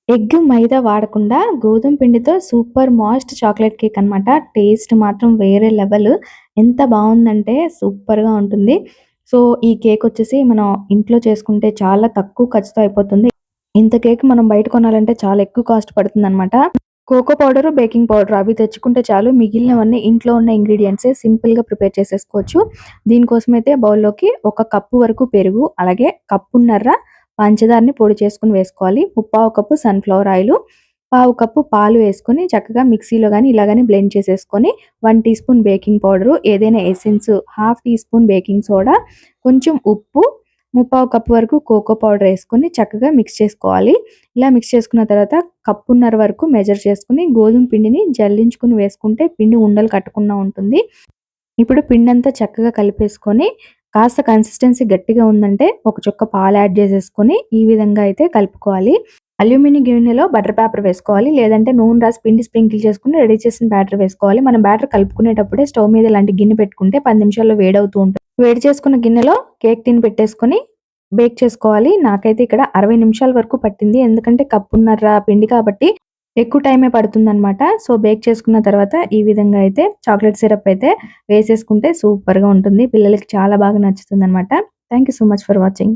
Egg, మైదా వాడకుండా గోధుమ పిండితో సూపర్ మాస్ట్ చాక్లేట్ కేక్ అనమాట. టేస్ట్ మాత్రం వేరే లెవెల్. ఎంత బావుందంటే సూపర్‌గా ఉంటుంది. సో, ఈ కేక్ వచ్చేసి మనం ఇంట్లో చేసుకుంటే చాలా తక్కువ ఖర్చుతో అయిపోతుంది. ఇంత కేక్ మనం బయట కొనాలంటే చాలా ఎక్కువ కాస్ట్ పడుతుందనమాట. కోకో పౌడరు, బేకింగ్ పౌడర్ అవి తెచ్చుకుంటే చాలు. మిగిలినవన్నీ ఇంట్లో ఉన్న ఇంగ్రీడియెంట్సే సింపుల్‌గా ప్రిపేర్ చేసేసుకోవచ్చు. దీనికోసమైతే బౌల్‌లోకి ఒక కప్పు వరకు పెరుగు, అలాగే కప్పున్నర పంచదారని పొడి చేసుకొని వేసుకోవాలి. ముప్పావు కప్పు సన్‌ఫ్లవర్ ఆయిలు, పావు కప్పు పాలు వేసుకొని చక్కగా మిక్సీలో గాని, ఇలా గాని బ్లెండ్ చేసేసుకొని 1 టీ స్పూన్ బేకింగ్ పౌడరు, ఏదైనా essence, half teaspoon baking soda, కొంచెం ఉప్పు, ముప్పావు కప్పు వరకు కోకో పౌడర్ ఏసుకొని చక్కగా మిక్స్ చేసుకోవాలి. ఇలా మిక్స్ చేసుకున్న తర్వాత కప్పున్నర వరకు మెజర్ చేసుకొని గోధుమ పిండిని జల్లించుకొని వేసుకుంటే పిండి ఉండలు కట్టకుండా ఉంటుంది. ఇప్పుడు పిండంతా చక్కగా కలిపేసుకొని కాస్త కన్సిస్టెన్సీ గట్టిగా ఉందంటే ఒక చుక్క పాలు యాడ్ చేసేసుకొని ఈ విధంగా అయితే కలుపుకోవాలి. అల్యూమినియం గిన్నెలో బటర్ పేపర్ వేసుకోవాలి. లేదంటే నూనె రాసి పిండి స్ప్రింకిల్ చేసుకొని రెడీ చేసిన బ్యాటర్ వేసుకోవాలి. మనం బ్యాటర్ కలుపుకునేటప్పుడే స్టవ్ మీద ఇలాంటి గిన్నె పెట్టుకుంటే 10 నిమిషాల్లో వేడవుతూ ఉంటుంది. వేడి చేసుకున్న గిన్నెలో కేక్ టిన్ పెట్టేసుకొని బేక్ చేసుకోవాలి. నాకైతే ఇక్కడ 60 నిమిషాల వరకు పట్టింది. ఎందుకంటే కప్పున్నర పిండి కాబట్టి ఎక్కువ టైమే పడుతుందనమాట. సో, బేక్ చేసుకున్న తర్వాత ఈ విధంగా అయితే చాక్లేట్ సిరప్ అయితే వేసేసుకుంటే సూపర్‌గా ఉంటుంది. పిల్లలకి చాలా బాగా నచ్చుతుందనమాట. Thank you so much for watching.